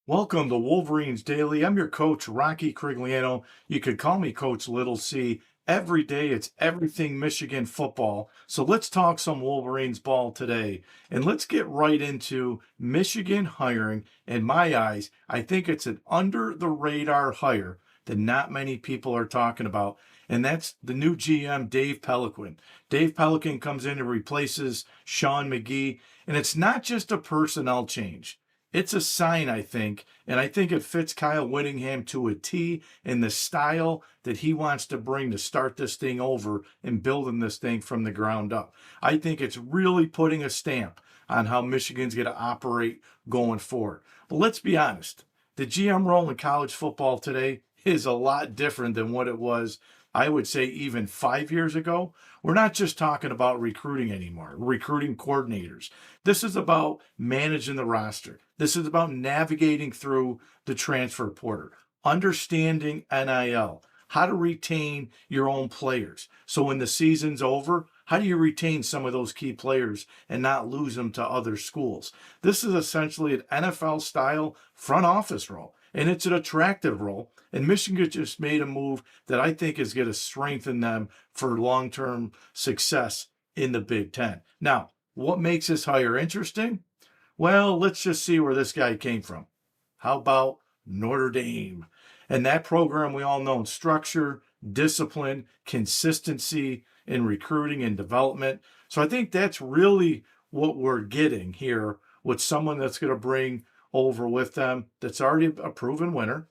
Welcome to Wolverines Daily. I'm your coach, Rocky Corigliano. You could call me Coach Little C. Every day it's everything Michigan football. So let's talk some Wolverines ball today. And let's get right into Michigan hiring. In my eyes, I think it's an under the radar hire that not many people are talking about. And that's the new GM, Dave Pelican. Dave Pelican comes in and replaces Sean McGee. And it's not just a personnel change. It's a sign, I think, and I think it fits Kyle Whittingham to a T in the style that he wants to bring to start this thing over and building this thing from the ground up. I think it's really putting a stamp on how Michigan's going to operate going forward. But let's be honest, the GM role in college football today is a lot different than what it was, I would say, even 5 years ago. We're not just talking about recruiting anymore, recruiting coordinators. This is about managing the roster. This is about navigating through the transfer portal, understanding NIL, how to retain your own players. So when the season's over, how do you retain some of those key players and not lose them to other schools? This is essentially an NFL style front office role, and it's an attractive role. And Michigan just made a move that I think is going to strengthen them for long-term success in the Big Ten. Now, what makes this hire interesting? Well, let's just see where this guy came from. How about Notre Dame? And that program, we all know, structure, discipline, consistency in recruiting and development. So I think that's really what we're getting here with someone that's going to bring over with them that's already a proven winner,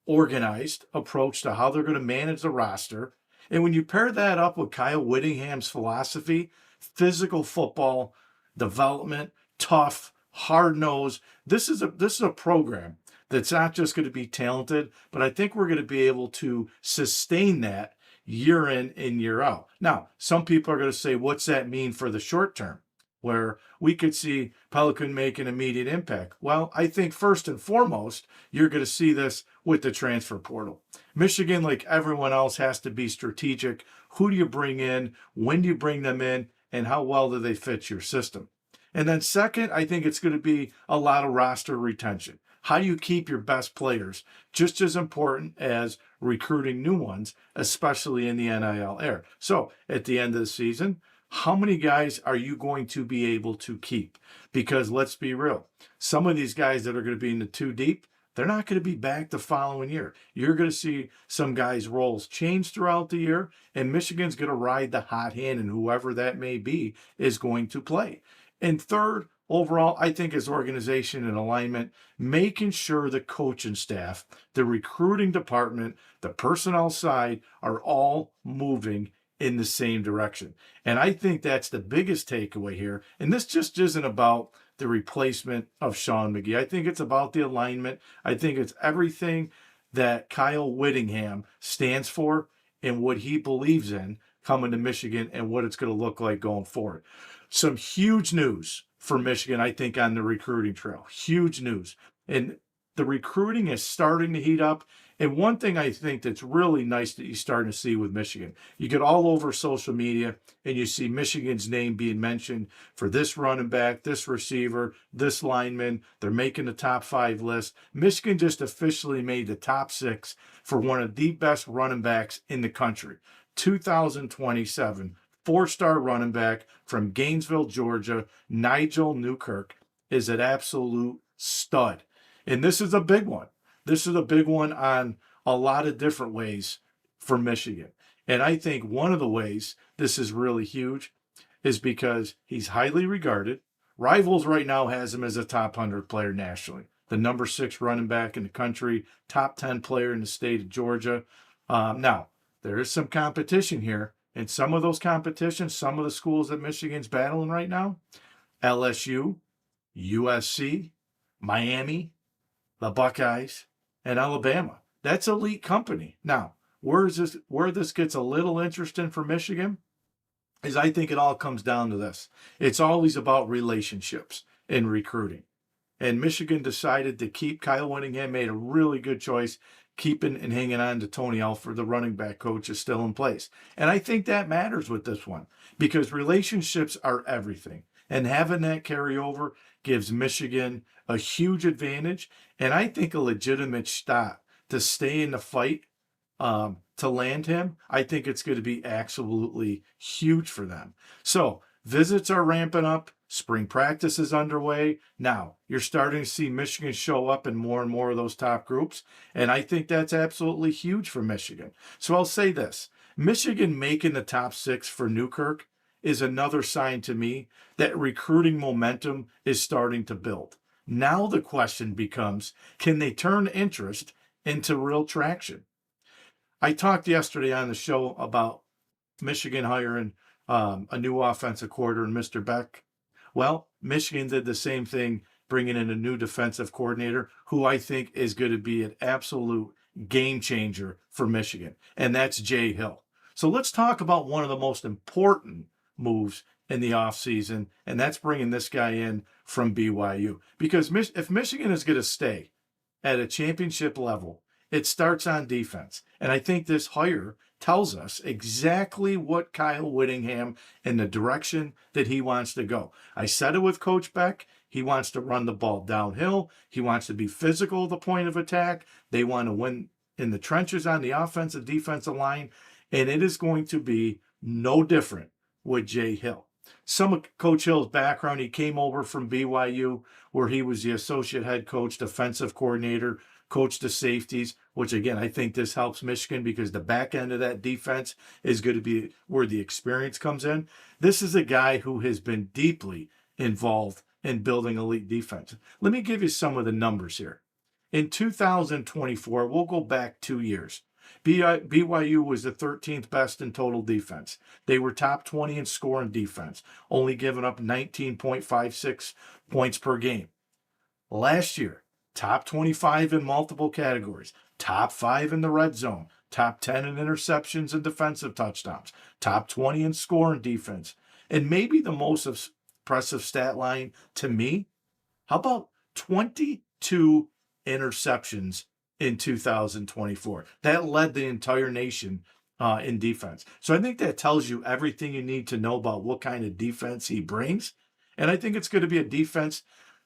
organized approach to how they're going to manage the roster. And when you pair that up with Kyle Whittingham's philosophy, physical football, development, tough, hard nosed, this is a program that's not just going to be talented, but I think we're going to be able to sustain that year in and year out. Now, some people are going to say, what's that mean for the short term? Where we could see Pelican make an immediate impact. Well, I think first and foremost, you're going to see this with the transfer portal. Michigan, like everyone else, has to be strategic. Who do you bring in? When do you bring them in? And how well do they fit your system? And then second, I think it's going to be a lot of roster retention. How do you keep your best players? Just as important as recruiting new ones, especially in the NIL era. So at the end of the season, how many guys are you going to be able to keep? Because let's be real, some of these guys that are going to be in the two deep, they're not going to be back the following year. You're going to see some guys' roles change throughout the year, and Michigan's going to ride the hot hand, and whoever that may be is going to play. And third, overall, I think is organization and alignment, making sure the coaching staff, the recruiting department, the personnel side are all moving in the same direction. And I think that's the biggest takeaway here. And this just isn't about the replacement of Sean McGee. I think it's about the alignment. I think it's everything that Kyle Whittingham stands for and what he believes in coming to Michigan and what it's going to look like going forward. Some huge news for Michigan, I think, on the recruiting trail. Huge news. And the recruiting is starting to heat up. And one thing I think that's really nice that you're starting to see with Michigan, you get all over social media and you see Michigan's name being mentioned for this running back, this receiver, this lineman. They're making the top 5 list. Michigan just officially made the top 6 for one of the best running backs in the country. 2027 4-star running back from Gainesville, Georgia, Nigel Newkerk is an absolute stud. And this is a big one. This is a big one on a lot of different ways for Michigan. And I think one of the ways this is really huge is because he's highly regarded. Rivals right now has him as a top 100 player nationally. The number 6 running back in the country, top 10 player in the state of Georgia. Now, there is some competition here. And some of those competitions, some of the schools that Michigan's battling right now, LSU, USC, Miami, the Buckeyes, and Alabama. That's elite company. Now, where this gets a little interesting for Michigan is I think it all comes down to this. It's always about relationships in recruiting. And Michigan decided to keep Kyle Whittingham, made a really good choice, keeping and hanging on to Tony Alford, the running back coach, is still in place. And I think that matters with this one because relationships are everything. And having that carry over gives Michigan a huge advantage, and I think a legitimate shot to stay in the fight to land him. I think it's going to be absolutely huge for them. So visits are ramping up. Spring practice is underway. Now you're starting to see Michigan show up in more and more of those top groups. And I think that's absolutely huge for Michigan. So I'll say this: Michigan making the top 6 for Newkirk is another sign to me that recruiting momentum is starting to build. Now the question becomes, can they turn interest into real traction? I talked yesterday on the show about Michigan hiring a new offensive coordinator, Mr. Beck. Well, Michigan did the same thing, bringing in a new defensive coordinator who I think is going to be an absolute game changer for Michigan, and that's Jay Hill. So let's talk about one of the most important moves in the offseason, and that's bringing this guy in from BYU. Because if Michigan is going to stay at a championship level, it starts on defense. And I think this hire tells us exactly what Kyle Whittingham and the direction that he wants to go. I said it with Coach Beck. He wants to run the ball downhill. He wants to be physical at the point of attack. They want to win in the trenches on the offensive, defensive line. And it is going to be no different with Jay Hill. Some of Coach Hill's background, he came over from BYU, where he was the associate head coach, defensive coordinator, coached the safeties, which again, I think this helps Michigan because the back end of that defense is going to be where the experience comes in. This is a guy who has been deeply involved in building elite defense. Let me give you some of the numbers here. In 2024, we'll go back 2 years. BYU was the 13th best in total defense. They were top 20 in scoring defense, only giving up 19.56 points per game. Last year, top 25 in multiple categories, top 5 in the red zone, top 10 in interceptions and defensive touchdowns, top 20 in scoring defense. And maybe the most impressive stat line to me, how about 22 interceptions in 2024? That led the entire nation in defense. So I think that tells you everything you need to know about what kind of defense he brings. And I think it's going to be a defense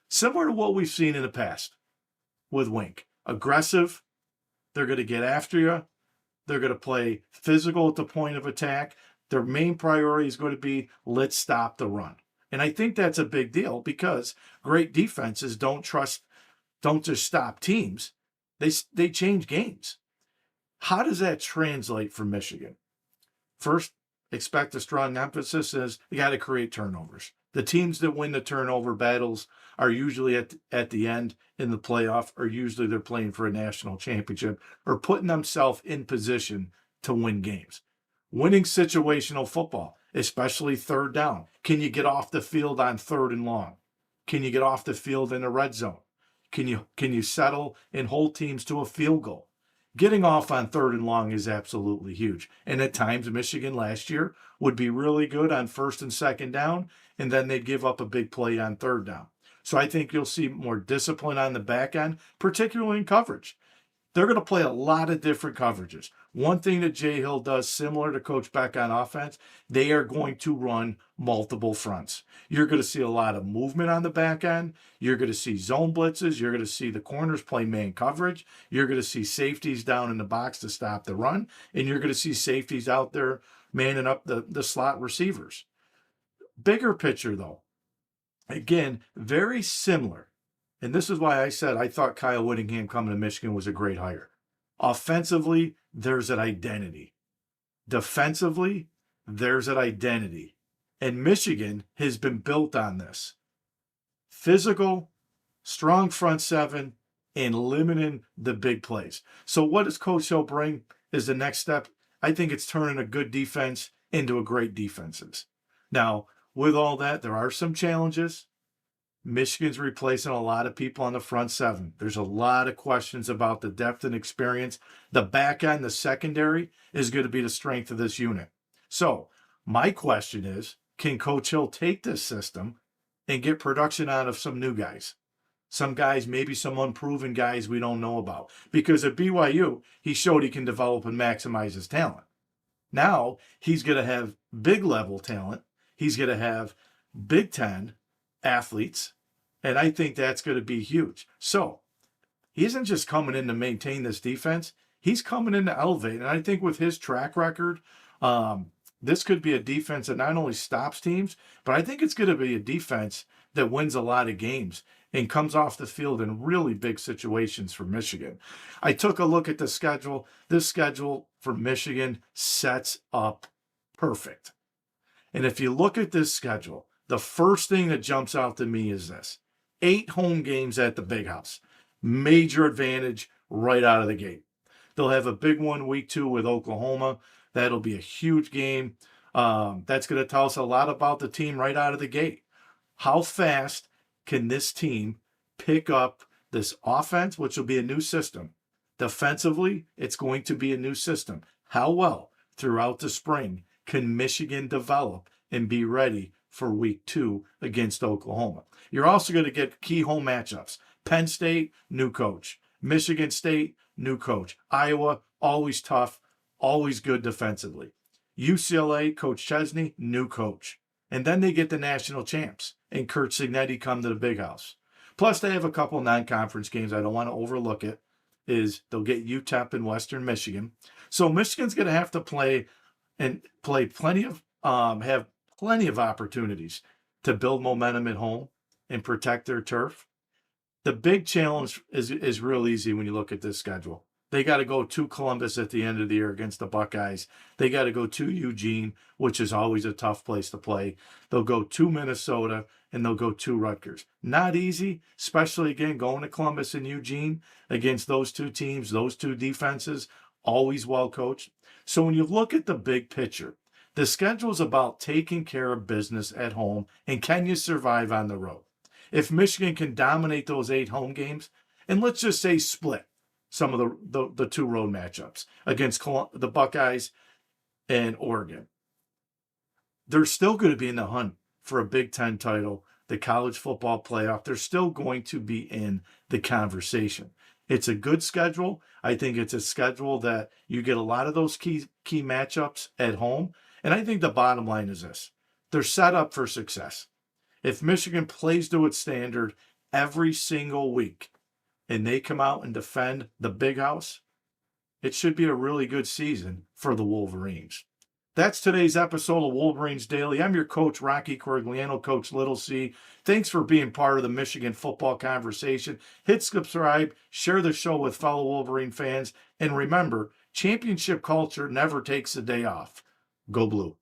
similar to what we've seen in the past with Wink. Aggressive. They're going to get after you. They're going to play physical at the point of attack. Their main priority is going to be, let's stop the run. And I think that's a big deal because great defenses don't just stop teams. They change games. How does that translate for Michigan? First, expect a strong emphasis is you got to create turnovers. The teams that win the turnover battles are usually at the end in the playoff, or usually they're playing for a national championship or putting themselves in position to win games. Winning situational football, especially third down. Can you get off the field on 3rd and long? Can you get off the field in the red zone? Can you settle and hold teams to a field goal? Getting off on 3rd and long is absolutely huge. And at times, Michigan last year would be really good on 1st and 2nd down, and then they'd give up a big play on 3rd down. So I think you'll see more discipline on the back end, particularly in coverage. They're going to play a lot of different coverages. One thing that Jay Hill does, similar to Coach Beck on offense, they are going to run multiple fronts. You're going to see a lot of movement on the back end. You're going to see zone blitzes. You're going to see the corners play man coverage. You're going to see safeties down in the box to stop the run. And you're going to see safeties out there manning up the slot receivers. Bigger picture, though. Again, very similar. And this is why I said I thought Kyle Whittingham coming to Michigan was a great hire. Offensively, there's an identity. Defensively, there's an identity. And Michigan has been built on this. Physical, strong front seven, and limiting the big plays. So what does Coach Hill bring is the next step? I think it's turning a good defense into a great defenses. Now, with all that, there are some challenges. Michigan's replacing a lot of people on the front seven. There's a lot of questions about the depth and experience. The back end, the secondary, is going to be the strength of this unit. So my question is, can Coach Hill take this system and get production out of some new guys? Some guys, maybe some unproven guys we don't know about. Because at BYU, he showed he can develop and maximize his talent. Now he's going to have big level talent. He's going to have Big Ten athletes And I think that's going to be huge. So he isn't just coming in to maintain this defense. He's coming in to elevate. And I think with his track record, this could be a defense that not only stops teams, but I think it's going to be a defense that wins a lot of games and comes off the field in really big situations for Michigan. I took a look at the schedule. This schedule for Michigan sets up perfect. And if you look at this schedule, the first thing that jumps out to me is this: 8 home games at the Big House. Major advantage right out of the gate. They'll have a big one week 2 with Oklahoma. That'll be a huge game. That's going to tell us a lot about the team right out of the gate. How fast can this team pick up this offense, which will be a new system? Defensively, it's going to be a new system. How well throughout the spring can Michigan develop and be ready for week 2 against Oklahoma? You're also going to get key home matchups. Penn State, new coach. Michigan State, new coach. Iowa, always tough, always good defensively. UCLA, Coach Chesney, new coach. And then they get the national champs and Kurt Signetti come to the Big House. Plus, they have a couple non-conference games. I don't want to overlook it. They'll get UTEP in Western Michigan. So Michigan's going to have to play plenty of have plenty of opportunities to build momentum at home and protect their turf. The big challenge is real easy when you look at this schedule. They got to go to Columbus at the end of the year against the Buckeyes. They got to go to Eugene, which is always a tough place to play. They'll go to Minnesota, and they'll go to Rutgers. Not easy, especially, again, going to Columbus and Eugene against those two teams, those two defenses, always well coached. So when you look at the big picture, the schedule is about taking care of business at home, and can you survive on the road? If Michigan can dominate those 8 home games, and let's just say split some of the 2 road matchups against the Buckeyes and Oregon, they're still going to be in the hunt for a Big Ten title, the college football playoff. They're still going to be in the conversation. It's a good schedule. I think it's a schedule that you get a lot of those key matchups at home. And I think the bottom line is this: they're set up for success. If Michigan plays to its standard every single week and they come out and defend the Big House, it should be a really good season for the Wolverines. That's today's episode of Wolverines Daily. I'm your coach, Rocky Corigliano, Coach Little C. Thanks for being part of the Michigan football conversation. Hit subscribe, share the show with fellow Wolverine fans, and remember, championship culture never takes a day off. Go Blue.